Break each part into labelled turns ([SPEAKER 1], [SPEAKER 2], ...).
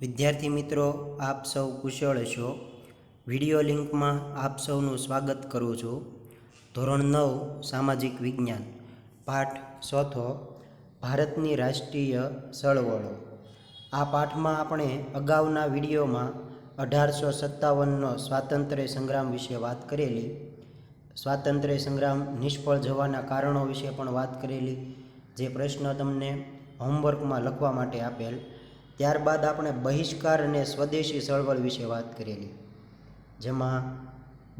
[SPEAKER 1] વિદ્યાર્થી મિત્રો, આપ સૌ કુશળ છો. વિડીયો લિંકમાં આપ સૌનું સ્વાગત કરું છું. ધોરણ 9 સામાજિક વિજ્ઞાન, પાઠ 4, ભારતની રાષ્ટ્રીય ચળવળો. આ પાઠમાં આપણે અગાઉના વિડીયોમાં 1857નો સ્વાતંત્ર્ય સંગ્રામ વિશે વાત કરેલી, સ્વાતંત્ર્ય સંગ્રામ નિષ્ફળ જવાના કારણો વિશે પણ વાત કરેલી, જે પ્રશ્ન તમને હોમવર્કમાં લખવા માટે આપેલ. ત્યારબાદ આપણે બહિષ્કાર અને સ્વદેશી ચળવળ વિશે વાત કરેલી, જેમાં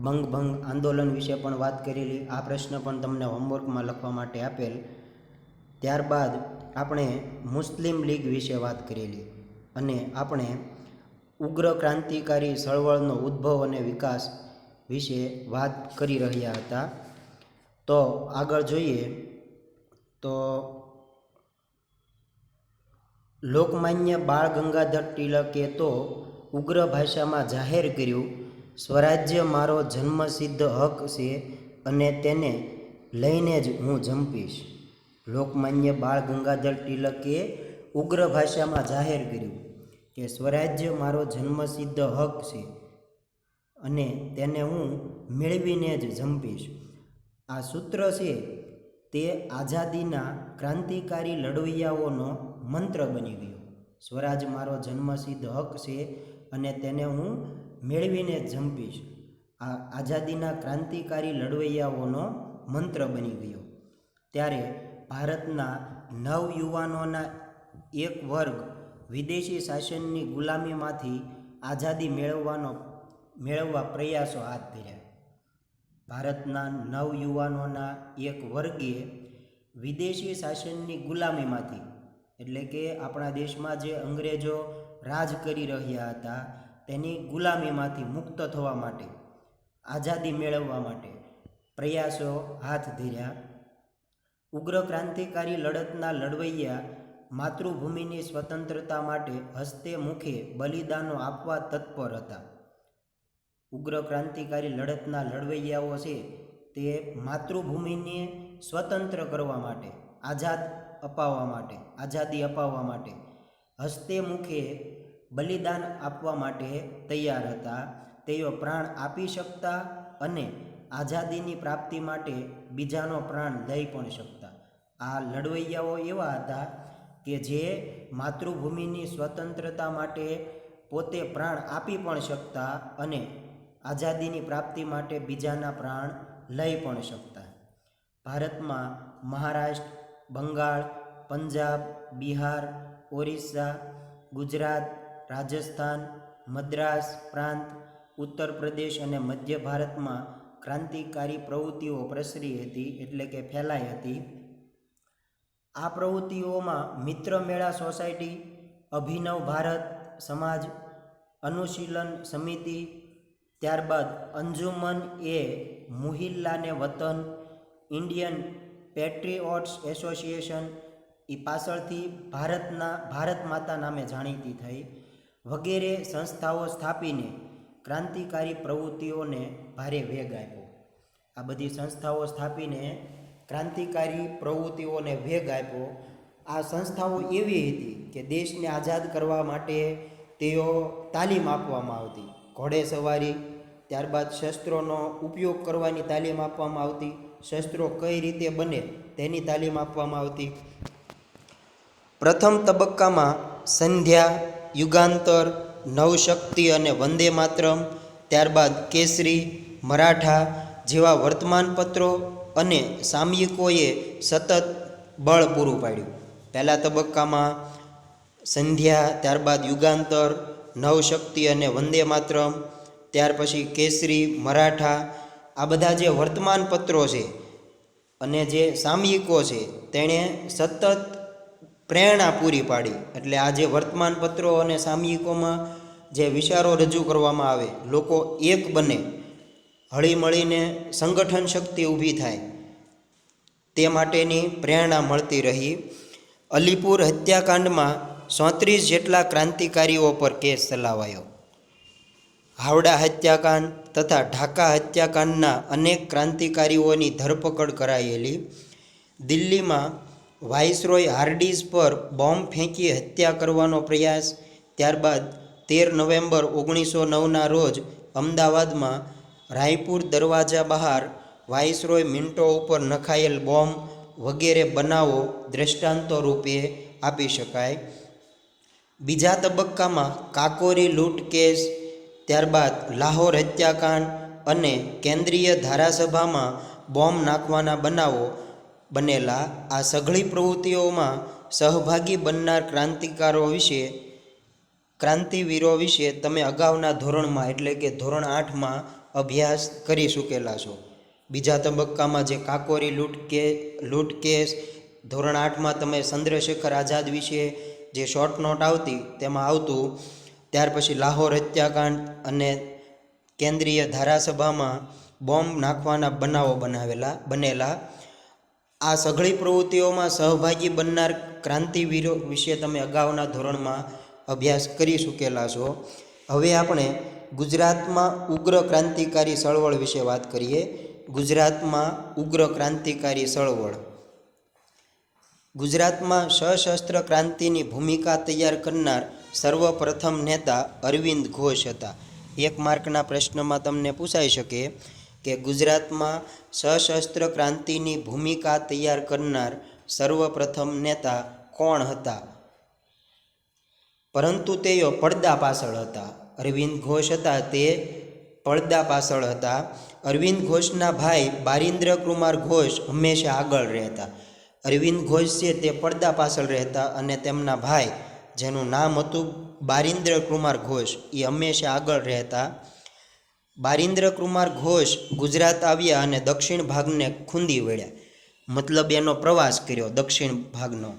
[SPEAKER 1] બંગભંગ આંદોલન વિશે પણ વાત કરેલી. આ પ્રશ્ન પણ તમને હોમવર્કમાં લખવા માટે આપેલ. ત્યારબાદ આપણે મુસ્લિમ લીગ વિશે વાત કરેલી અને આપણે ઉગ્ર ક્રાંતિકારી ચળવળનો ઉદ્ભવ અને વિકાસ વિશે વાત કરી રહ્યા હતા. તો આગળ જોઈએ તો લોકમાન્ય બાળ ગંગાધર ટિળકે તો ઉગ્ર ભાષામાં જાહેર કર્યું, સ્વરાજ્ય મારો જન્મસિદ્ધ હક છે અને તેને લઈને જ હું જંપીશ. લોકમાન્ય બાળ ગંગાધર ટિળકે ઉગ્ર ભાષામાં જાહેર કર્યું કે સ્વરાજ્ય મારો જન્મસિદ્ધ હક છે અને તેને હું મેળવીને જ જંપીશ. આ સૂત્ર છે તે આઝાદીના ક્રાંતિકારી લડવૈયાઓનો મંત્ર બની ગયો. સ્વરાજ મારો જન્મસિદ્ધ હક છે અને તેને હું મેળવીને જ જંપીશ. આ આઝાદીના ક્રાંતિકારી લડવૈયાઓનો મંત્ર બની ગયો. ત્યારે ભારતના નવયુવાનોના એક વર્ગ વિદેશી શાસનની ગુલામીમાંથી આઝાદી મેળવવા પ્રયાસો હાથ ધર્યા. ભારતના નવયુવાનોના એક વર્ગે વિદેશી શાસનની ગુલામીમાંથી, એટલે કે આપણા દેશમાં જે અંગ્રેજો રાજ કરી રહ્યા હતા તેની ગુલામીમાંથી મુક્ત થવા માટે, આઝાદી મેળવવા માટે પ્રયાસો હાથ ધર્યા. ઉગ્ર ક્રાંતિકારી લડતના લડવૈયા માતૃભૂમિની સ્વતંત્રતા માટે હસ્તે મુખે બલિદાનો આપવા તત્પર હતા. ઉગ્ર ક્રાંતિકારી લડતના લડવૈયાઓ છે તે માતૃભૂમિને સ્વતંત્ર કરવા માટે, આઝાદી અપાવવા માટે હસ્તે મુખે બલિદાન આપવા માટે તૈયાર હતા. તેઓ પ્રાણ આપી શકતા અને આઝાદીની પ્રાપ્તિ માટે બીજાનો પ્રાણ લઈ પણ શકતા. આ લડવૈયાઓ એવા હતા કે જે માતૃભૂમિની સ્વતંત્રતા માટે પોતે પ્રાણ આપી પણ શકતા અને આઝાદીની પ્રાપ્તિ માટે બીજાના પ્રાણ લઈ પણ શકતા. ભારતમાં મહારાષ્ટ્ર, બંગાળ, પંજાબ, બિહાર, ઓરિસ્સા, ગુજરાત, રાજસ્થાન, મદ્રાસ પ્રાંત, ઉત્તર પ્રદેશ અને મધ્ય ભારતમાં ક્રાંતિકારી પ્રવૃત્તિઓ પ્રસરી હતી, એટલે કે ફેલાઈ હતી. આ પ્રવૃત્તિઓમાં મિત્ર મેળા સોસાયટી, અભિનવ ભારત સમાજ, અનુશીલન સમિતિ, ત્યારબાદ અંજુમન એ મુહિલ્લાને વતન, ઇન્ડિયન પેટ્રિયોટ્સ એસોસિએશન, એ પાછળથી ભારત માતા નામે જાણીતી થઈ, વગેરે સંસ્થાઓ સ્થાપીને ક્રાંતિકારી પ્રવૃત્તિઓને ભારે વેગ આપ્યો. આ બધી સંસ્થાઓ સ્થાપીને ક્રાંતિકારી પ્રવૃત્તિઓને વેગ આપ્યો. આ સંસ્થાઓ એવી હતી કે દેશને આઝાદ કરવા માટે તેઓ તાલીમ આપવામાં આવતી, ઘોડેસવારી, ત્યારબાદ શસ્ત્રોનો ઉપયોગ કરવાની તાલીમ આપવામાં આવતી, શસ્ત્રો કઈ રીતે બને તેની તાલીમ આપવામાં આવતી. પ્રથમ તબક્કામાં સંધ્યા, યુગાંતર, નવશક્તિ અને વંદે માતરમ, ત્યારબાદ કેસરી, મરાઠા જેવા વર્તમાનપત્રો અને સામયિકોએ સતત બળ પૂરું પાડ્યું. પહેલા તબક્કામાં સંધ્યા, ત્યારબાદ યુગાંતર, નવશક્તિ અને વંદે માતરમ, ત્યાર પછી કેસરી, મરાઠા, આ બધા જે વર્તમાનપત્રો છે અને જે સામયિકો છે તેણે સતત પ્રેરણા પૂરી પાડી. એટલે આ જે વર્તમાનપત્રો અને સામયિકોમાં જે વિચારો રજૂ કરવામાં આવે, લોકો એક બને, હળીમળીને સંગઠન શક્તિ ઊભી થાય, તે માટેની પ્રેરણા મળતી રહી. અલીપુર હત્યાકાંડમાં 34 જેટલા ક્રાંતિકારીઓ પર કેસ ચલાવાયો. હાવડા હત્યાકાંડ તથા ઢાકા હત્યાકાંડના અનેક ક્રાંતિકારીઓની ધરપકડ કરાયેલી. દિલ્હીમાં વાઇસરોય હાર્ડિઝ પર બોમ્બ ફેંકી હત્યા કરવાનો પ્રયાસ, ત્યારબાદ 13 નવેમ્બર 1909ના રોજ અમદાવાદમાં રાયપુર દરવાજા બહાર વાઇસરોય મિન્ટો ઉપર નખાયેલ બોમ્બ વગેરે બનાવો દ્રષ્ટાંતો રૂપે આપી શકાય. બીજા તબક્કામાં કાકોરી લૂંટ કેસ, ત્યારબાદ લાહોર હત્યાકાંડ અને કેન્દ્રીય ધારાસભામાં બોમ્બ નાખવાના બનાવો બનેલા. આ સઘળી પ્રવૃત્તિઓમાં સહભાગી બનનાર ક્રાંતિવીરો વિશે તમે અગાઉના ધોરણમાં એટલે કે ધોરણ 8માં અભ્યાસ કરી ચૂકેલા છો. બીજા તબક્કામાં જે કાકોરી લૂંટ કેસ, ધોરણ 8માં તમે ચંદ્રશેખર આઝાદ વિશે જે શોર્ટ નોટ આવતી તેમાં આવતું. ત્યાર પછી લાહોર હત્યાકાંડ અને કેન્દ્રીય ધારાસભામાં બોમ્બ નાખવાના બનાવો બનેલા. આ સઘળી પ્રવૃત્તિઓમાં સહભાગી બનનાર ક્રાંતિવીરો વિશે તમે અગાઉના ધોરણમાં અભ્યાસ કરી ચૂકેલા છો. હવે આપણે ગુજરાતમાં ઉગ્ર ક્રાંતિકારી ચળવળ વિશે વાત કરીએ. ગુજરાતમાં ઉગ્ર ક્રાંતિકારી ચળવળ. ગુજરાતમાં સશસ્ત્ર ક્રાંતિની ભૂમિકા તૈયાર કરનાર સર્વપ્રથમ નેતા અરવિંદ ઘોષ હતા. 1 માર્કના પ્રશ્નમાં તમને પૂછાઈ શકે કે ગુજરાતમાં સશસ્ત્ર ક્રાંતિની ભૂમિકા તૈયાર કરનાર સર્વપ્રથમ નેતા કોણ હતા? પરંતુ તેઓ પડદા પાછળ હતા. અરવિંદ ઘોષ હતા તે પડદા પાછળ હતા. અરવિંદ ઘોષના ભાઈ બારિન્દ્ર કુમાર ઘોષ હંમેશા આગળ રહેતા. અરવિંદ ઘોષ છે તે પડદા પાછળ રહેતા અને તેમના ભાઈ જેનું નામ હતું બારિન્દ્ર કુમાર ઘોષ એ હંમેશા આગળ રહેતા. બારિન્દ્ર કુમાર ઘોષ ગુજરાત આવ્યા અને દક્ષિણ ભાગને ખૂંદી વળ્યા, મતલબ એનો પ્રવાસ કર્યો દક્ષિણ ભાગનો.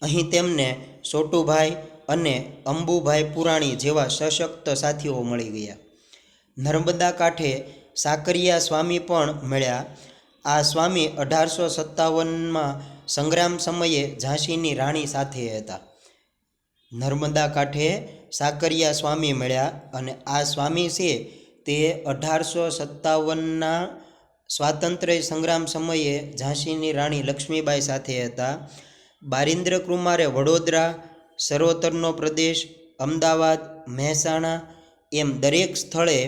[SPEAKER 1] અહીં તેમને સોટુભાઈ અને અંબુભાઈ પુરાણી જેવા સશક્ત સાથીઓ મળી ગયા. નર્મદા કાંઠે સાકરિયા સ્વામી પણ મળ્યા. આ સ્વામી 1857માં સંગ્રામ સમયે ઝાંસીની રાણી સાથે હતા. નર્મદા કાંઠે સાકરિયા સ્વામી મળ્યા અને આ સ્વામી છે તે 1857ના સ્વાતંત્ર્ય સંગ્રામ સમયે ઝાંસીની રાણી લક્ષ્મીબાઈ સાથે હતા. બારિન્દ્ર કુમારે વડોદરા, સરોતરનો પ્રદેશ, અમદાવાદ, મહેસાણા એમ દરેક સ્થળે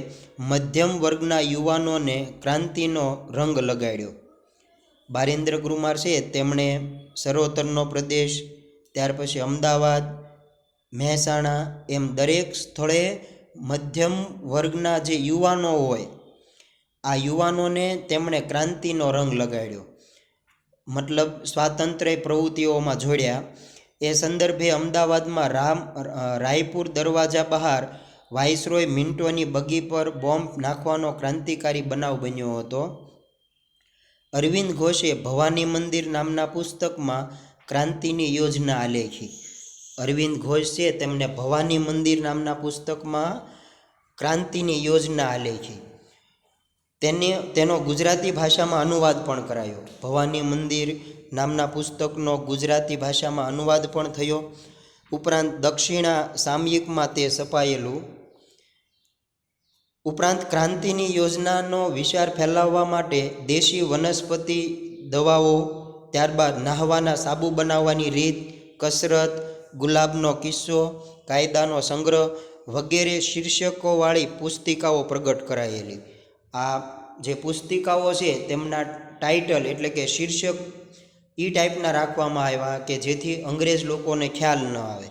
[SPEAKER 1] મધ્યમ વર્ગના યુવાનોને ક્રાંતિનો રંગ લગાડ્યો. બારિન્દ્ર કુમાર છે તેમણે સરોતરનો પ્રદેશ, ત્યાર પછી અમદાવાદ, મહેસાણા એમ દરેક સ્થળે મધ્યમ વર્ગના જે યુવાનો હોય આ યુવાનોને તેમણે ક્રાંતિનો રંગ લગાડ્યો, મતલબ સ્વાતંત્ર્ય પ્રવૃત્તિઓમાં જોડ્યા. એ સંદર્ભે અમદાવાદમાં રાયપુર દરવાજા બહાર વાઇસરોય મિન્ટોની બગી પર બોમ્બ નાખવાનો ક્રાંતિકારી બનાવ બન્યો હતો. અરવિંદ ઘોષે ભવાની મંદિર નામના પુસ્તકમાં ક્રાંતિની યોજના આલેખી. અરવિંદ ઘોષ છે તેમને ભવાની મંદિર નામના પુસ્તકમાં ક્રાંતિની યોજના આલેખી. તેનો ગુજરાતી ભાષામાં અનુવાદ પણ કરાયો. ભવાની મંદિર નામના પુસ્તકનો ગુજરાતી ભાષામાં અનુવાદ પણ થયો. ઉપરાંત દક્ષિણા સામયિકમાં તે છપાયેલું. ઉપરાંત ક્રાંતિની યોજનાનો વિચાર ફેલાવવા માટે દેશી વનસ્પતિ દવાઓ, ત્યારબાદ નાહવાના સાબુ બનાવવાની રીત, કસરત, ગુલાબનો કિસ્સો, કાયદાનો સંગ્રહ વગેરે શીર્ષકોવાળી પુસ્તિકાઓ પ્રગટ કરાયેલી. આ જે પુસ્તિકાઓ છે તેમના ટાઇટલ એટલે કે શીર્ષક એ ટાઈપના રાખવામાં આવ્યા કે જેથી અંગ્રેજ લોકોને ખ્યાલ ન આવે.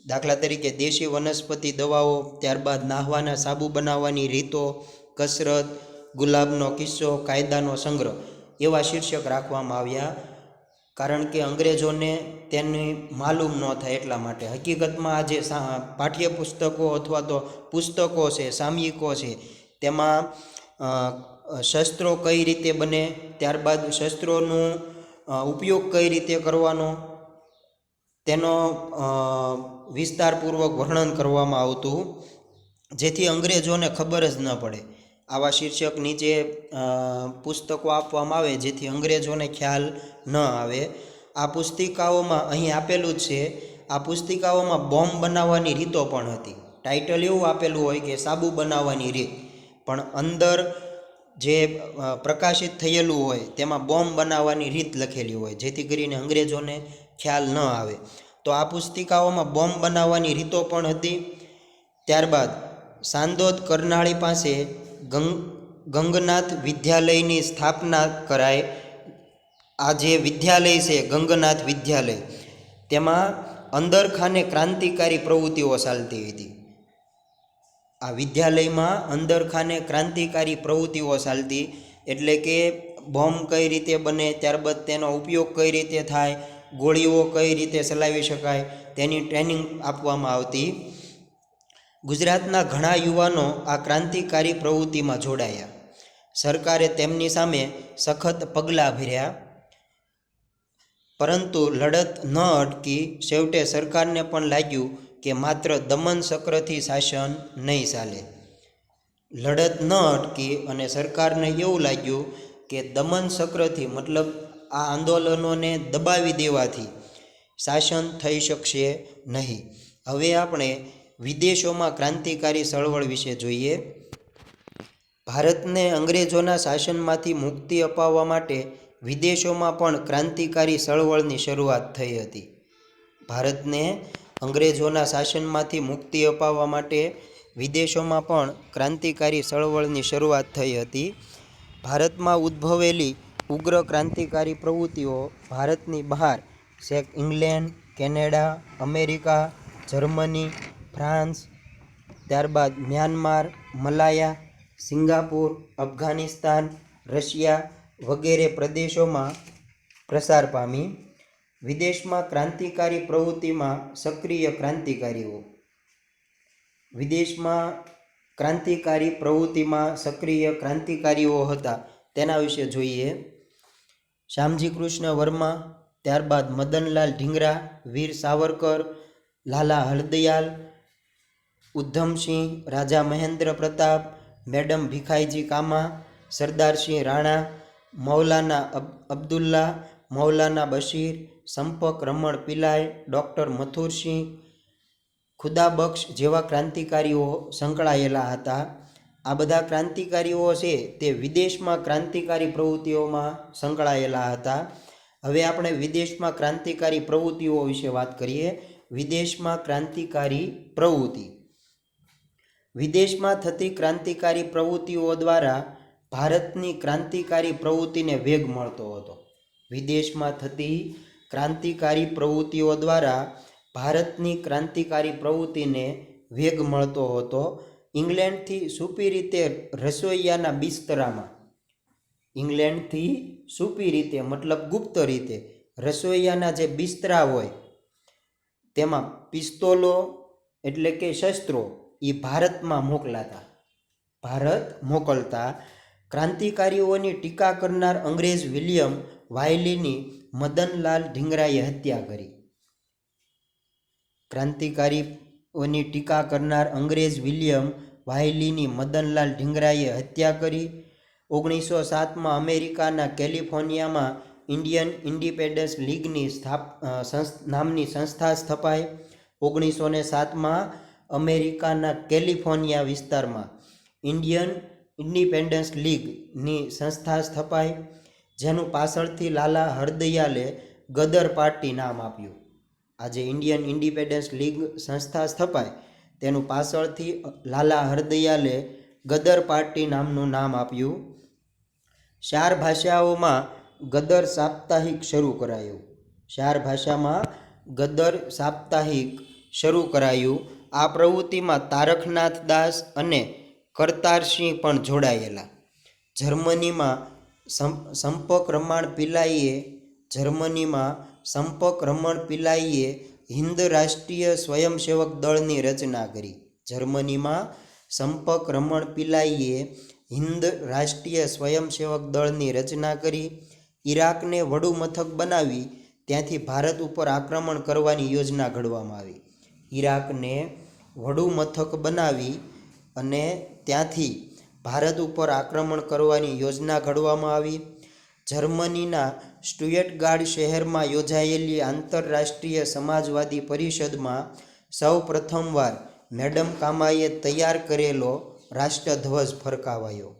[SPEAKER 1] દાખલા તરીકે દેશી વનસ્પતિ દવાઓ, ત્યારબાદ નાહવાના સાબુ બનાવવાની રીતો, કસરત, ગુલાબનો કિસ્સો, કાયદાનો સંગ્રહ એવા શીર્ષક રાખવામાં આવ્યા. કારણ કે અંગ્રેજોને તેની માલુમ ન થાય એટલા માટે. હકીકતમાં આ જે પાઠ્યપુસ્તકો અથવા તો પુસ્તકો છે, સામયિકો છે, તેમાં શસ્ત્રો કઈ રીતે બને, ત્યારબાદ શસ્ત્રોનું ઉપયોગ કઈ રીતે કરવાનો તેનો વિસ્તારપૂર્વક વર્ણન કરવામાં આવતું, જેથી અંગ્રેજોને ખબર જ ન પડે. આવા શીર્ષક નીચે પુસ્તકો આપવામાં આવે જેથી અંગ્રેજોને ખ્યાલ ન આવે. આ પુસ્તિકાઓમાં અહીં આપેલું જ છે. આ પુસ્તિકાઓમાં બોમ્બ બનાવવાની રીતો પણ હતી. ટાઇટલ એવું આપેલું હોય કે સાબુ બનાવવાની રીત, પણ અંદર જે પ્રકાશિત થયેલું હોય તેમાં બોમ્બ બનાવવાની રીત લખેલી હોય જેથી કરીને અંગ્રેજોને ખ્યાલ ન આવે. તો આ પુસ્તિકાઓમાં બોમ્બ બનાવવાની રીતો પણ હતી. ત્યારબાદ સાંદોદ કરનાળી પાસે ગંગનાથ વિદ્યાલયની સ્થાપના કરાય. આ જે વિદ્યાલય છે ગંગનાથ વિદ્યાલય, તેમાં અંદરખાને ક્રાંતિકારી પ્રવૃત્તિઓ ચાલતી હતી. આ વિદ્યાલયમાં અંદરખાને ક્રાંતિકારી પ્રવૃત્તિઓ ચાલતી, એટલે કે બોમ્બ કઈ રીતે બને, ત્યારબાદ તેનો ઉપયોગ કઈ રીતે થાય, ગોળીઓ કઈ રીતે ચલાવી શકાય, તેની ટ્રેનિંગ આપવામાં આવતી. ગુજરાતના ઘણા યુવાનો આ ક્રાંતિકારી પ્રવૃત્તિમાં જોડાયા. સરકારે તેમની સામે સખત પગલાં ભર્યા, પરંતુ લડત ન અટકી. છેવટે સરકારને પણ લાગ્યું કે માત્ર દમન ચક્રથી શાસન નહીં ચાલે. લડત ન અટકી અને સરકારને એવું લાગ્યું કે દમન ચક્રથી, મતલબ આ આંદોલનોને દબાવી દેવાથી શાસન થઈ શકશે નહીં. હવે આપણે વિદેશોમાં ક્રાંતિકારી ચળવળ વિશે જોઈએ. ભારતને અંગ્રેજોના શાસનમાંથી મુક્તિ અપાવવા માટે વિદેશોમાં પણ ક્રાંતિકારી ચળવળની શરૂઆત થઈ હતી. ભારતને અંગ્રેજોના શાસનમાંથી મુક્તિ અપાવવા માટે વિદેશોમાં પણ ક્રાંતિકારી ચળવળની શરૂઆત થઈ હતી. ભારતમાં ઉદ્ભવેલી ઉગ્ર ક્રાંતિકારી પ્રવૃત્તિઓ ભારતની બહાર છેક England, Canada, America, Germany, France, ત્યારબાદ Myanmar, Malaya, Singapore, Afghanistan, Russia વગેરે પ્રદેશોમાં પ્રસાર પામી. વિદેશમાં ક્રાંતિકારી પ્રવૃત્તિમાં સક્રિય ક્રાંતિકારીઓ. વિદેશમાં ક્રાંતિકારી પ્રવૃત્તિમાં સક્રિય ક્રાંતિકારીઓ હતા, તેના વિશે જોઈએ. શ્યામજી કૃષ્ણ વર્મા, ત્યારબાદ મદનલાલ ઢીંગરા, વીર સાવરકર, લાલા હરદયાલ, ઉધમસિંહ, રાજા મહેન્દ્ર પ્રતાપ, મેડમ ભીખાઈજી કામા, સરદારસિંહ રાણા, મૌલાના અબ્દુલ્લા, મૌલાના બશીર, સંપક રમણ પિલાઈ, ડૉક્ટર મથુરસિંહ, ખુદાબક્ષ જેવા ક્રાંતિકારીઓ સંકળાયેલા હતા. આ બધા ક્રાંતિકારીઓ છે તે વિદેશમાં ક્રાંતિકારી પ્રવૃત્તિઓમાં સંકળાયેલા હતા. હવે આપણે વિદેશમાં ક્રાંતિકારી પ્રવૃત્તિઓ વિશે વાત કરીએ. વિદેશમાં ક્રાંતિકારી પ્રવૃત્તિ. વિદેશમાં થતી ક્રાંતિકારી પ્રવૃત્તિઓ દ્વારા ભારતની ક્રાંતિકારી પ્રવૃત્તિને વેગ મળતો હતો. વિદેશમાં થતી ક્રાંતિકારી પ્રવૃત્તિઓ દ્વારા ભારતની ક્રાંતિકારી પ્રવૃત્તિને વેગ મળતો હતો. ઇંગ્લેન્ડથી છુપી રીતે રસોઈયાના બિસ્તરામાં, ઇંગ્લેન્ડથી છુપી રીતે મતલબ ગુપ્ત રીતે રસોઈયાના જે બિસ્તરા હોય તેમાં પિસ્તોલો એટલે કે શસ્ત્રો એ ભારતમાં મોકલતા. ક્રાંતિકારીઓની ટીકા કરનાર અંગ્રેજ વિલિયમ વાયલીની મદનલાલ ઢીંગરાએ હત્યા કરી. ક્રાંતિકારીઓની ટીકા કરનાર અંગ્રેજ વિલિયમ વાયલીની મદનલાલ ઢીંગરાએ હત્યા કરી. 1907માં અમેરિકાના કેલિફોર્નિયામાં ઇન્ડિયન ઇન્ડિપેન્ડન્સ લીગની નામની સંસ્થા સ્થપાઈ. 1907માં અમેરિકાના કેલિફોર્નિયા વિસ્તારમાં ઇન્ડિયન ઇન્ડિપેન્ડન્સ લીગની સંસ્થા સ્થપાઈ, જેનું પાછળથી લાલા હરદયાલે ગદર પાર્ટી નામ આપ્યું. આજે ઇન્ડિયન ઇન્ડિપેન્ડન્સ લીગ સંસ્થા સ્થપાય તેનું પાછળથી લાલા હરદયાલે ગદર પાર્ટી નામનું નામ આપ્યું. 4 ભાષાઓમાં ગદર સાપ્તાહિક શરૂ કરાયું. 4 ભાષામાં ગદર સાપ્તાહિક શરૂ કરાયું. આ પ્રવૃત્તિમાં તારકનાથ દાસ અને કરતારસિંહ પણ જોડાયેલા. જર્મનીમાં સંપક રમણ પિલાઈએ હિન્દ રાષ્ટ્રીય સ્વયંસેવક દળની રચના કરી. જર્મનીમાં સંપક રમણ પિલાઈએ હિન્દ રાષ્ટ્રીય સ્વયંસેવક દળની રચના કરી. ઈરાકને વડુ મથક બનાવી ત્યાંથી ભારત ઉપર આક્રમણ કરવાની યોજના ઘડવામાં આવી. ઈરાકને વડુ મથક બનાવી અને ત્યાંથી ભારત ઉપર આક્રમણ કરવાની યોજના ઘડવામાં આવી. જર્મનીના સ્ટુટગાર્ટ શહેરમાં યોજાયેલી આંતરરાષ્ટ્રીય સમાજવાદી પરિષદમાં સૌ પ્રથમવાર મેડમ કામાએ તૈયાર કરેલો રાષ્ટ્રધ્વજ ફરકાવાયો.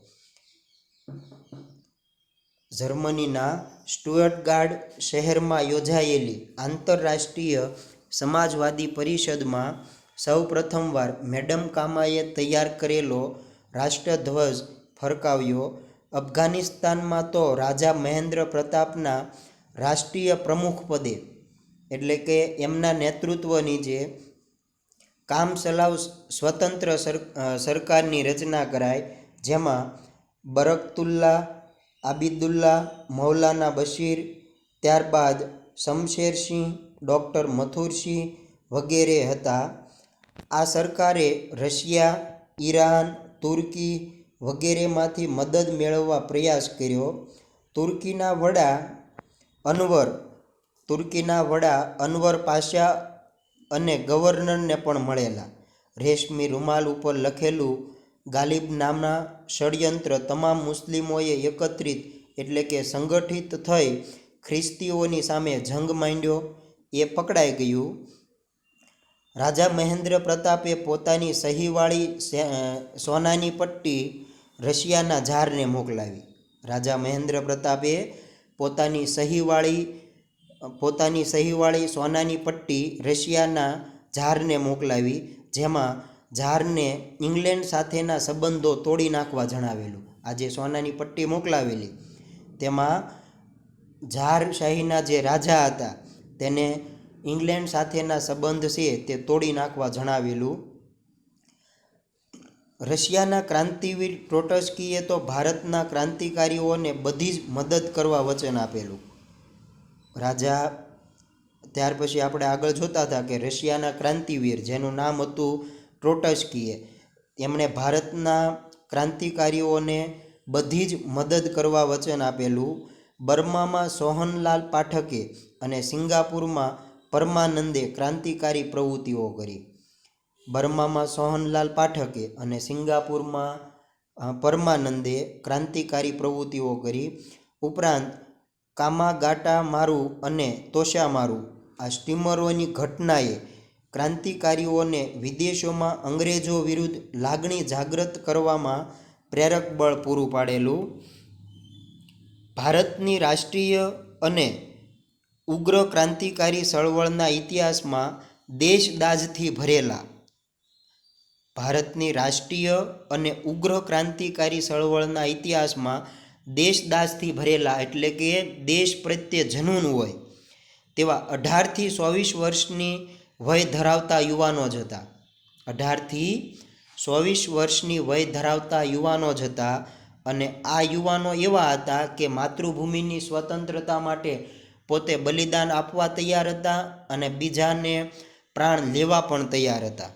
[SPEAKER 1] જર્મનીના સ્ટુટગાર્ટ શહેરમાં યોજાયેલી આંતરરાષ્ટ્રીય સમાજવાદી પરિષદમાં સૌ પ્રથમવાર મેડમ કામાએ તૈયાર કરેલો રાષ્ટ્રધ્વજ ફરકાવ્યો. અફઘાનિસ્તાનમાં તો રાજા મહેન્દ્ર પ્રતાપના રાષ્ટ્રીય પ્રમુખ પદે એટલે કે એમના નેતૃત્વ નીચે કામચલાઉ સ્વતંત્ર સરકારની રચના કરાઈ, જેમાં બરકતુલ્લા, આબિદુલ્લા, મૌલાના બશીર, ત્યારબાદ શમશેરસિંહ, ડૉક્ટર મથુરસિંહ વગેરે હતા. આ સરકારે રશિયા, ઈરાન, તુર્કી વગેરેમાંથી મદદ મેળવવા પ્રયાસ કર્યો. તુર્કીના વડા અનવર પાશા અને ગવર્નરને પણ મળેલા. રેશમી રૂમાલ ઉપર લખેલું ગાલિબનામા ષડયંત્ર તમામ મુસ્લિમોએ એકત્રિત એટલે કે સંગઠિત થઈ ખ્રિસ્તીઓની સામે જંગ માંડ્યો એ પકડાઈ ગયું. રાજા મહેન્દ્ર પ્રતાપે પોતાની સહીવાળી સોનાની પટ્ટી રશિયાના ઝારને મોકલાવી. રાજા મહેન્દ્ર પ્રતાપે પોતાની સહીવાળી સોનાની પટ્ટી રશિયાના ઝારને મોકલાવી, જેમાં ઝારને ઇંગ્લેન્ડ સાથેના સંબંધો તોડી નાખવા જણાવેલું. આ જે સોનાની પટ્ટી મોકલાવેલી તેમાં ઝારશાહીના જે રાજા હતા તેને ઇંગ્લેન્ડ સાથેના સંબંધ છે તે તોડી નાખવા જણાવેલું. રશિયાના ક્રાંતિવીર ટ્રોટ્સ્કીએ તો ભારતના ક્રાંતિકારીઓને બધી જ મદદ કરવા વચન આપેલું. ત્યાર પછી આપણે આગળ જોતા હતા કે રશિયાના ક્રાંતિવીર જેનું નામ હતું ટ્રોટ્સ્કીએ, એમણે ભારતના ક્રાંતિકારીઓને બધી જ મદદ કરવા વચન આપેલું. બર્મામાં સોહનલાલ પાઠકે અને સિંગાપુરમાં પરમાનંદે ક્રાંતિકારી પ્રવૃત્તિઓ કરી. બર્મામાં સોહનલાલ પાઠકે અને સિંગાપુરમાં પરમાનંદે ક્રાંતિકારી પ્રવૃત્તિઓ કરી. ઉપરાંત કામાગાટા મારુ અને તોશામારુ આ સ્ટીમરોની ઘટનાએ ક્રાંતિકારીઓને વિદેશોમાં અંગ્રેજો વિરુદ્ધ લાગણી જાગૃત કરવામાં પ્રેરક બળ પૂરું પાડેલું. ભારતની રાષ્ટ્રીય અને ઉગ્ર ક્રાંતિકારી ચળવળના ઇતિહાસમાં દેશદાઝથી ભરેલા ભારતની રાષ્ટ્રીય અને ઉગ્ર ક્રાંતિકારી ચળવળના ઇતિહાસમાં દેશદાઝથી ભરેલા એટલે કે દેશ પ્રત્યે જનૂન હોય તેવા 18થી 24 વર્ષની વય ધરાવતા યુવાનો જ હતા. 18થી 24 વર્ષની વય ધરાવતા યુવાનો જ હતા. અને આ યુવાનો એવા હતા કે માતૃભૂમિની સ્વતંત્રતા માટે પોતે બલિદાન આપવા તૈયાર હતા અને બીજાને પ્રાણ લેવા પણ તૈયાર હતા.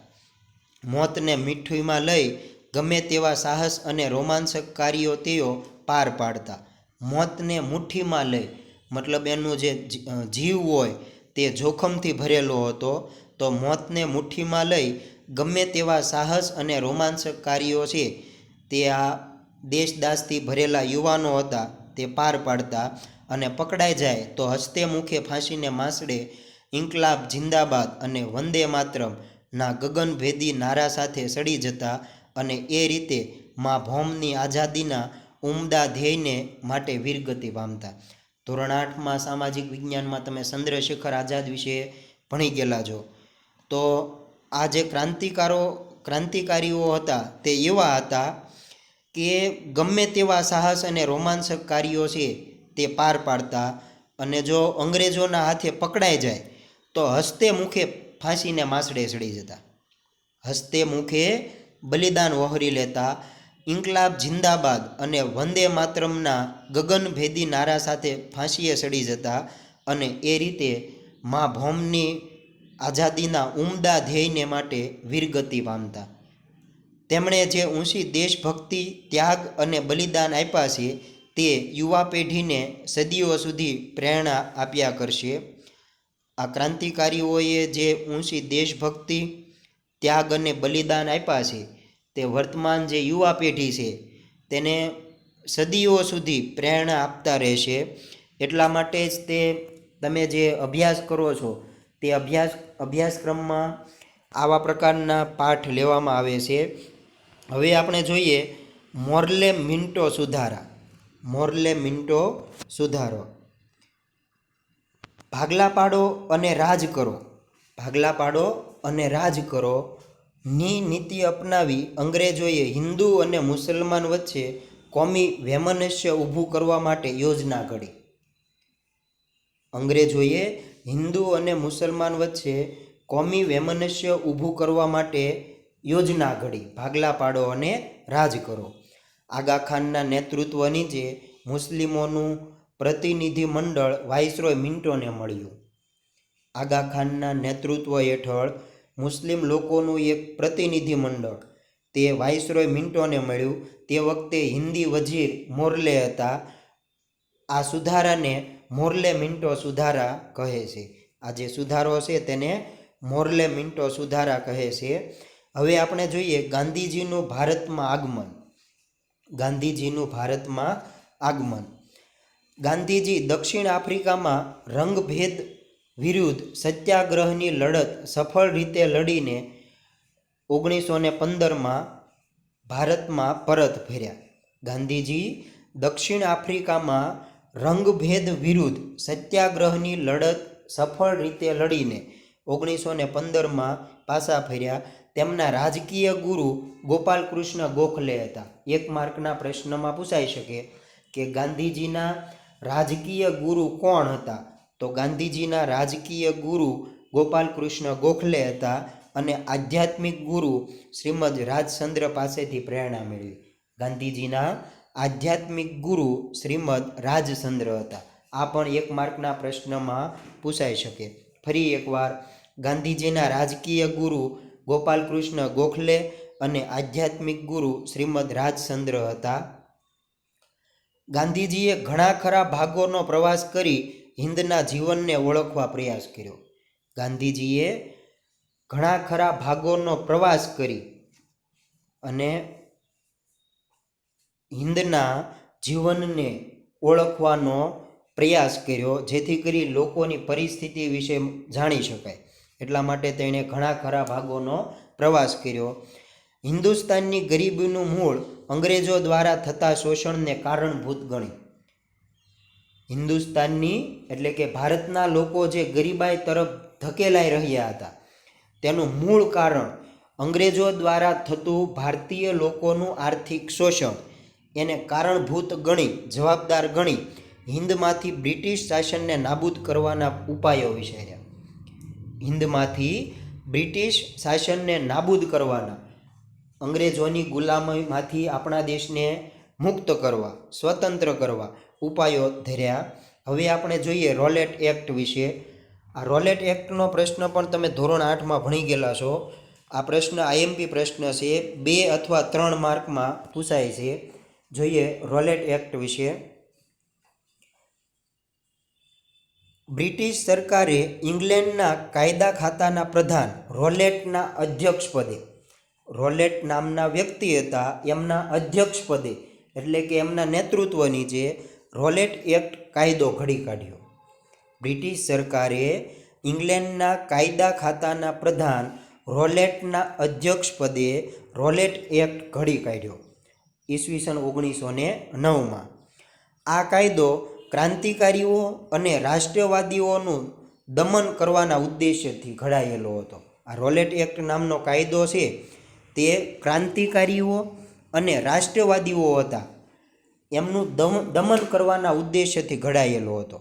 [SPEAKER 1] મોતને મીઠીમાં લઈ ગમે તેવા સાહસ અને રોમાંચક કાર્યો તેઓ પાર પાડતા. મોતને મુઠ્ઠીમાં લઈ મતલબ એનું જે જીવ હોય તે જોખમથી ભરેલો હતો, તો મોતને મુઠ્ઠીમાં લઈ ગમે તેવા સાહસ અને રોમાંચક કાર્યો છે તે આ દેશદાઝથી ભરેલા યુવાનો હતા તે પાર પાડતા. અને પકડાઈ જાય તો હસ્તે મુખે ફાંસીને માંસડે ઇન્કલાબ જિંદાબાદ અને વંદે માતરમ ના ગગનભેદી નારા સાથે સડી જતા અને એ રીતે મા ભૌમની આઝાદીના ઉમદા ધ્યેયને માટે વીરગતિ પામતા. ધોરણ 8માં સામાજિક વિજ્ઞાનમાં તમે ચંદ્રશેખર આઝાદ વિશે ભણી ગયેલા છો. તો આ જે ક્રાંતિકારીઓ હતા તે એવા હતા કે ગમે તેવા સાહસ અને રોમાંચક કાર્યો છે તે પાર પાડતા અને જો અંગ્રેજોના હાથે પકડાઈ જાય તો હસ્તે મુખે ફાંસીને માંસડે સડી જતા. હસ્તે મુખે બલિદાન વહોરી લેતા. ઇન્કલાબ જિંદાબાદ અને વંદે માતરમના ગગનભેદી નારા સાથે ફાંસીએ સડી જતા અને એ રીતે મા ભૌમની આઝાદીના ઉમદા ધ્યેયને માટે વીરગતિ પામતા. તેમણે જે ઊંચી દેશભક્તિ, ત્યાગ અને બલિદાન આપ્યા છે તે યુવા પેઢીને સદીઓ સુધી પ્રેરણા આપ્યા કરશે. આ ક્રાંતિકારીઓએ જે ઊંચી દેશભક્તિ, ત્યાગ અને બલિદાન આપ્યા છે તે વર્તમાન જે યુવા પેઢી છે તેને સદીઓ સુધી પ્રેરણા આપતા રહેશે. એટલા માટે જ તે તમે જે અભ્યાસ કરો છો તે અભ્યાસક્રમમાં આવા પ્રકારના પાઠ લેવામાં આવે છે. હવે આપણે જોઈએ મોર્લે મિન્ટો સુધારા. મોર્લે મિન્ટો સુધારો. ભાગલા પાડો અને રાજ કરો ભાગલા પાડો અને રાજ કરો ની નીતિ અપનાવી અંગ્રેજોએ હિન્દુ અને મુસલમાન વચ્ચે કોમી વૈમનસ્ય ઊભું કરવા માટે યોજના ઘડી. અંગ્રેજોએ હિન્દુ અને મુસલમાન વચ્ચે કોમી વૈમનસ્ય ઊભું કરવા માટે યોજના ઘડી. ભાગલા પાડો અને રાજ કરો. આગા ખાનના નેતૃત્વ નીચે મુસ્લિમોનું પ્રતિનિધિ મંડળ વાઇસરોય મિન્ટોને મળ્યું. આગા ખાનના નેતૃત્વ હેઠળ મુસ્લિમ લોકોનું એક પ્રતિનિધિ મંડળ તે વાઇસરોય મિન્ટોને મળ્યું. તે વખતે હિન્દી વજીર મોર્લે હતા. આ સુધારાને મોર્લે મિન્ટો સુધારા કહે છે. આ જે સુધારો છે તેને મોર્લે મિન્ટો સુધારા કહે છે. હવે આપણે જોઈએ ગાંધીજીનું ભારતમાં આગમન. ગાંધીજીનું ભારતમાં આગમન. ગાંધીજી દક્ષિણ આફ્રિકામાં રંગભેદ વિરુદ્ધ સત્યાગ્રહની લડત સફળ રીતે લડીને 1915માં ભારતમાં પરત ફર્યા. ગાંધીજી દક્ષિણ આફ્રિકામાં રંગભેદ વિરુદ્ધ સત્યાગ્રહની લડત સફળ રીતે લડીને 1915માં પાછા ફર્યા. તેમના રાજકીય ગુરુ ગોપાલકૃષ્ણ ગોખલે હતા. એક માર્કના પ્રશ્નમાં પૂછાઈ શકે કે ગાંધીજીના રાજકીય ગુરુ કોણ હતા? તો ગાંધીજીના રાજકીય ગુરુ ગોપાલકૃષ્ણ ગોખલે હતા અને આધ્યાત્મિક ગુરુ શ્રીમદ રાજચંદ્ર પાસેથી પ્રેરણા મેળવી. ગાંધીજીના આધ્યાત્મિક ગુરુ શ્રીમદ રાજચંદ્ર હતા. આ પણ એક માર્કના પ્રશ્નમાં પૂછાઈ શકે. ફરી એકવાર ગાંધીજીના રાજકીય ગુરુ ગોપાલકૃષ્ણ ગોખલે અને આધ્યાત્મિક ગુરુ શ્રીમદ રાજચંદ્ર હતા. ગાંધીજીએ ઘણા ખરા ભાગોનો પ્રવાસ કરી હિન્દના જીવનને ઓળખવા પ્રયાસ કર્યો. ગાંધીજીએ ઘણા ખરા ભાગોનો પ્રવાસ કરી અને હિન્દના જીવનને ઓળખવાનો પ્રયાસ કર્યો, જેથી કરી લોકોની પરિસ્થિતિ વિશે જાણી શકાય. એટલા માટે તેણે ઘણા ખરા ભાગોનો પ્રવાસ કર્યો. હિન્દુસ્તાનની ગરીબીનું મૂળ અંગ્રેજો દ્વારા થતા શોષણને કારણભૂત ગણી. હિન્દુસ્તાનની એટલે કે ભારતના લોકો જે ગરીબાઈ તરફ ધકેલાઈ રહ્યા હતા તેનું મૂળ કારણ અંગ્રેજો દ્વારા થતું ભારતીય લોકોનું આર્થિક શોષણ એને કારણભૂત ગણી, જવાબદાર ગણી હિન્દમાંથી બ્રિટિશ શાસનને નાબૂદ કરવાના ઉપાયો વિચાર્યા. હિન્દમાંથી બ્રિટિશ શાસનને નાબૂદ કરવાના, અંગ્રેજોની ગુલામીમાંથી આપણા દેશને મુક્ત કરવા, સ્વતંત્ર કરવા ઉપાયો ધર્યા. હવે આપણે જોઈએ રોલેટ એક્ટ વિશે. આ રોલેટ એક્ટનો પ્રશ્ન પણ તમે ધોરણ 8માં ભણી ગયેલા છો. આ પ્રશ્ન આઈએમપી પ્રશ્ન છે, 2 અથવા 3 માર્કમાં પૂછાય છે. જોઈએ રોલેટ એક્ટ વિશે. બ્રિટિશ સરકારે ઇંગ્લેન્ડના કાયદા ખાતાના પ્રધાન રોલેટના અધ્યક્ષપદે, રોલેટ નામના વ્યક્તિ હતા, એમના અધ્યક્ષપદે એટલે કે એમના નેતૃત્વ નીચે રોલેટ એક્ટ કાયદો ઘડી કાઢ્યો. બ્રિટિશ સરકારે ઇંગ્લેન્ડના કાયદા ખાતાના પ્રધાન રોલેટના અધ્યક્ષપદે રોલેટ એક્ટ ઘડી કાઢ્યો ઈસવીસન 1909માં. આ કાયદો ક્રાંતિકારીઓ અને રાષ્ટ્રવાદીઓનું દમન કરવાના ઉદ્દેશ્યથી ઘડાયેલો હતો. આ રોલેટ એક્ટ નામનો કાયદો છે તે ક્રાંતિકારીઓ અને રાષ્ટ્રવાદીઓ હતા એમનું દમન કરવાના ઉદ્દેશ્યથી ઘડાયેલો હતો.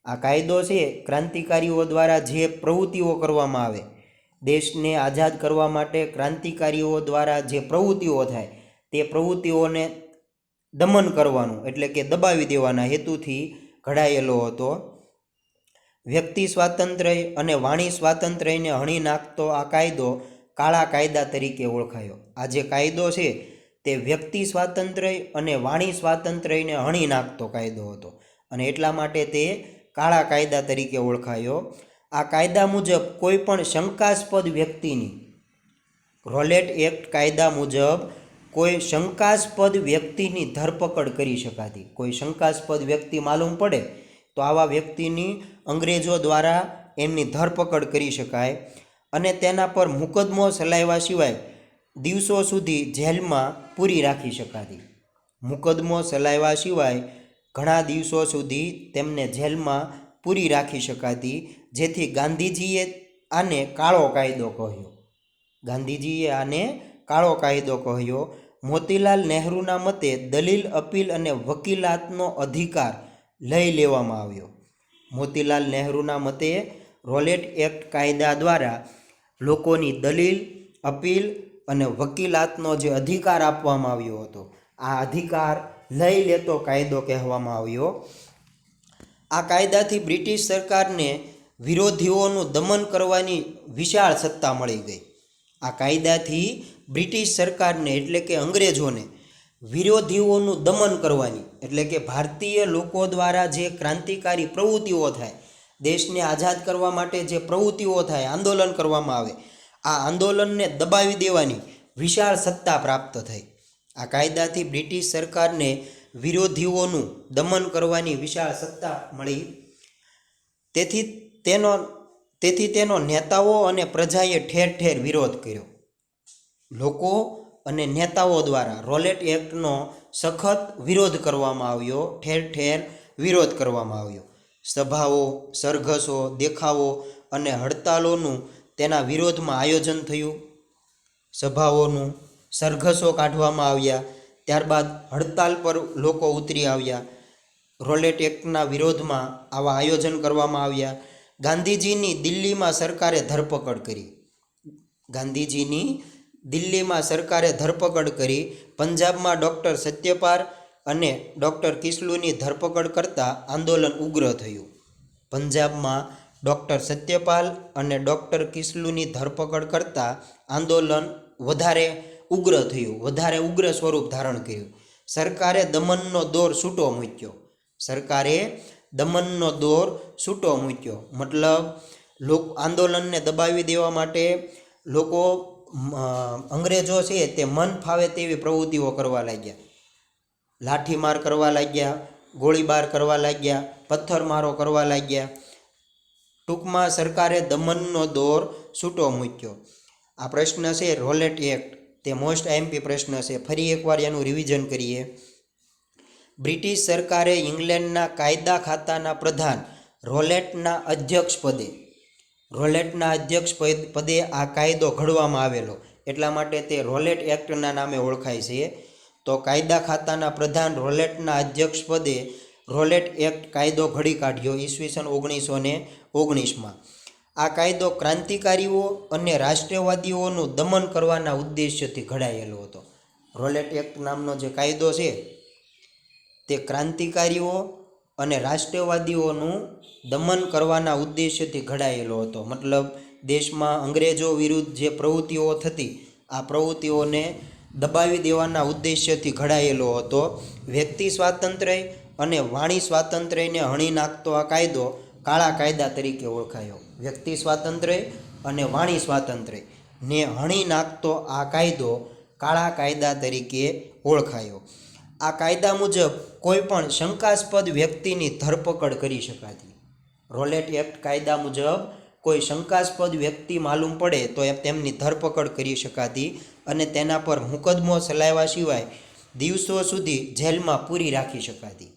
[SPEAKER 1] આ કાયદો છે ક્રાંતિકારીઓ દ્વારા જે પ્રવૃત્તિઓ કરવામાં આવે, દેશને આઝાદ કરવા માટે ક્રાંતિકારીઓ દ્વારા જે પ્રવૃત્તિઓ થાય તે પ્રવૃત્તિઓને દમન કરવાનું એટલે કે દબાવી દેવાના હેતુથી ઘડાયેલો હતો. વ્યક્તિ સ્વાતંત્ર્ય અને વાણી સ્વાતંત્ર્યને હણી નાખતો આ કાયદો કાળા કાયદા તરીકે ઓળખાયો. આ જે કાયદો છે તે વ્યક્તિ સ્વાતંત્ર્ય અને વાણી સ્વાતંત્ર્યને હણી નાખતો કાયદો હતો અને એટલા માટે તે કાળા કાયદા તરીકે ઓળખાયો. આ કાયદા મુજબ કોઈ પણ શંકાસ્પદ વ્યક્તિની, રોલેટ એક્ટ કાયદા મુજબ કોઈ શંકાસ્પદ વ્યક્તિની ધરપકડ કરી શકાતી. કોઈ શંકાસ્પદ વ્યક્તિ માલુમ પડે તો આવા વ્યક્તિની અંગ્રેજો દ્વારા એમની ધરપકડ કરી શકાય અને તેના પર મુકદ્દમો ચલાવ્યા સિવાય દિવસો સુધી જેલમાં પૂરી રાખી શકાતી. મુકદ્દમો ચલાવ્યા સિવાય ઘણા દિવસો સુધી તેમને જેલમાં પૂરી રાખી શકાતી, જેથી ગાંધીજીએ આને કાળો કાયદો કહ્યો. ગાંધીજીએ આને કાળો કાયદો કહ્યો. મોતીલાલ નહેરુના મતે દલીલ, અપીલ અને વકીલાતનો અધિકાર લઈ લેવામાં આવ્યો. મોતીલાલ નહેરુના મતે રોલેટ એક્ટ કાયદા દ્વારા લોકોની દલીલ, અપીલ અને વકીલાતનો જે અધિકાર આપવામાં આવ્યો હતો, આ અધિકાર લઈ લેતો કાયદો કહેવામાં આવ્યો. આ કાયદાથી બ્રિટિશ સરકારને વિરોધીઓનું દમન કરવાની વિશાળ સત્તા મળી ગઈ. આ કાયદાથી બ્રિટિશ સરકારને એટલે કે અંગ્રેજોને વિરોધીઓનું દમન કરવાની એટલે કે ભારતીય લોકો દ્વારા જે ક્રાંતિકારી પ્રવૃત્તિઓ થાય, દેશને આઝાદ કરવા માટે જે પ્રવૃત્તિઓ થાય, આંદોલન કરવામાં આવે, આ આંદોલનને દબાવી દેવાની વિશાળ સત્તા પ્રાપ્ત થઈ. આ કાયદાથી બ્રિટિશ સરકારને વિરોધીઓનું દમન કરવાની વિશાળ સત્તા મળી. તેથી તેનો નેતાઓ અને પ્રજાએ ઠેર ઠેર વિરોધ કર્યો. લોકો અને નેતાઓ દ્વારા રોલેટ એક્ટનો સખત વિરોધ કરવામાં આવ્યો, ઠેર ઠેર વિરોધ કરવામાં આવ્યો. સભાઓ, સરઘસો, દેખાવો અને હડતાલોનું તેના વિરોધમાં આયોજન થયું. સભાઓનું, સરઘસો કાઢવામાં આવ્યા. ત્યારબાદ હડતાલ પર લોકો ઉતરી આવ્યા. રોલેટ એક્ટના વિરોધમાં આવા આયોજન કરવામાં આવ્યા. ગાંધીજીની દિલ્હીમાં સરકારે ધરપકડ કરી. પંજાબમાં ડૉક્ટર સત્યપાલ અને ડૉક્ટર કિસલુની ધરપકડ કરતાં આંદોલન ઉગ્ર થયું. પંજાબમાં ડૉક્ટર સત્યપાલ અને ડૉક્ટર કિસલુની ધરપકડ કરતાં આંદોલન વધારે ઉગ્ર થયું, વધારે ઉગ્ર સ્વરૂપ ધારણ કર્યું. સરકારે દમનનો દોર છૂટો મૂક્યો. મતલબ આંદોલનને દબાવી દેવા માટે લોકો, અંગ્રેજો છે તે મન ફાવે તેવી પ્રવૃત્તિઓ કરવા લાગ્યા. લાઠીમાર કરવા લાગ્યા, ગોળીબાર કરવા લાગ્યા, પથ્થરમારો કરવા લાગ્યા. ટૂંકમાં સરકારે દમનનો દોર છૂટો મૂક્યો. આ પ્રશ્ન છે રોલેટ એક્ટ, તે મોસ્ટ આઈએમપી પ્રશ્ન છે. ફરી એકવાર એનું રિવિઝન કરીએ. બ્રિટિશ સરકારે ઇંગ્લેન્ડના કાયદા ખાતાના પ્રધાન રોલેટના અધ્યક્ષ પદે આ કાયદો ઘડવામાં આવેલો, એટલા માટે તે રોલેટ એક્ટના નામે ઓળખાય છે. તો કાયદા ખાતાના પ્રધાન રોલેટના અધ્યક્ષ પદે રોલેટ એક્ટ કાયદો ઘડી કાઢ્યો ઈસવીસન 1919માં. આ કાયદો ક્રાંતિકારીઓ અને રાષ્ટ્રવાદીઓનું દમન કરવાના ઉદ્દેશ્યથી ઘડાયેલો હતો. રોલેટ એક્ટ નામનો જે કાયદો છે તે ક્રાંતિકારીઓ અને રાષ્ટ્રવાદીઓનું દમન કરવાના ઉદ્દેશ્યથી ઘડાયેલો હતો. મતલબ દેશમાં અંગ્રેજો વિરુદ્ધ જે પ્રવૃત્તિઓ થતી, આ પ્રવૃત્તિઓને દબાવી દેવાના ઉદ્દેશ્યથી ઘડાયેલો હતો. વ્યક્તિ સ્વાતંત્ર્ય અને વાણી સ્વાતંત્ર્યને હણી નાખતો આ કાયદો કાળા કાયદા તરીકે ઓળખાયો. વ્યક્તિ સ્વાતંત્ર્ય અને વાણી સ્વાતંત્ર્યને હણી નાખતો આ કાયદો કાળા કાયદા તરીકે ઓળખાયો. આ કાયદા મુજબ કોઈ પણ શંકાસ્પદ વ્યક્તિની ધરપકડ કરી શકાતી. રોલેટ એક્ટ કાયદા મુજબ કોઈ શંકાસ્પદ વ્યક્તિ માલુમ પડે તો તેમની ધરપકડ કરી શકાતી અને તેના પર મુકદ્દમો ચલાવ્યા સિવાય દિવસો સુધી જેલમાં પૂરી રાખી શકાતી.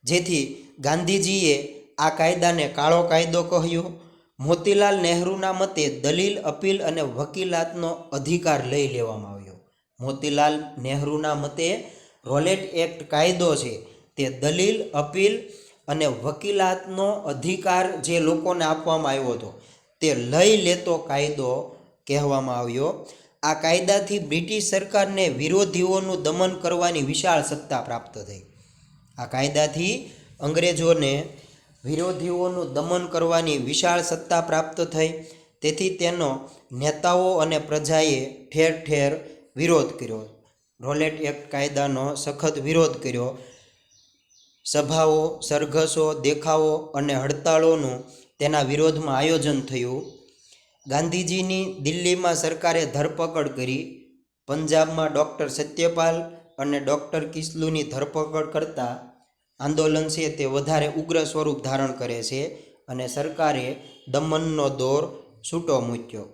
[SPEAKER 1] જેથી ગાંધીજીએ આ કાયદાને કાળો કાયદો કહ્યો. મોતીલાલ નહેરુના મતે દલીલ, અપીલ અને વકીલાતનો અધિકાર લઈ લેવામાં આવ્યો. મોતીલાલ નહેરુના મતે રોલેટ એક્ટ કાયદો છે તે દલીલ, અપીલ અને વકીલાતનો અધિકાર જે લોકોને આપવામાં આવ્યો હતો તે લઈ લેતો કાયદો કહેવામાં આવ્યો. આ કાયદાથી બ્રિટિશ સરકારને વિરોધીઓનું દમન કરવાની વિશાળ સત્તા પ્રાપ્ત થઈ. આ કાયદાથી અંગ્રેજોને વિરોધીઓનું દમન કરવાની વિશાળ સત્તા પ્રાપ્ત થઈ. તેથી તેનો નેતાઓ અને પ્રજાએ ઠેર ઠેર વિરોધ કર્યો. રોલેટ એક્ટ કાયદાનો સખત વિરોધ કર્યો. સભાઓ, સરઘસો, દેખાવો અને હડતાળોનું તેના વિરોધમાં આયોજન થયું. ગાંધીજીની દિલ્હીમાં સરકારે ધરપકડ કરી. પંજાબમાં ડૉક્ટર સત્યપાલ અને ડૉક્ટર કિસલુની ધરપકડ કરતાં આંદોલન છે તે વધારે ઉગ્ર સ્વરૂપ ધારણ કરે છે અને સરકારે દમનનો દોર છૂટો મૂક્યો.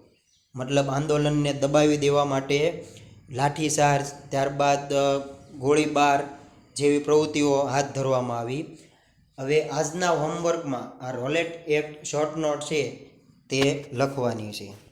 [SPEAKER 1] મતલબ આંદોલનને દબાવી દેવા માટે લાઠીચાર્જ, ત્યારબાદ ગોળીબાર જેવી પ્રવૃત્તિઓ હાથ ધરવામાં આવી. હવે આજના હોમવર્કમાં આ રોલેટ એક્ટ શોર્ટ નોટ છે તે લખવાની છે.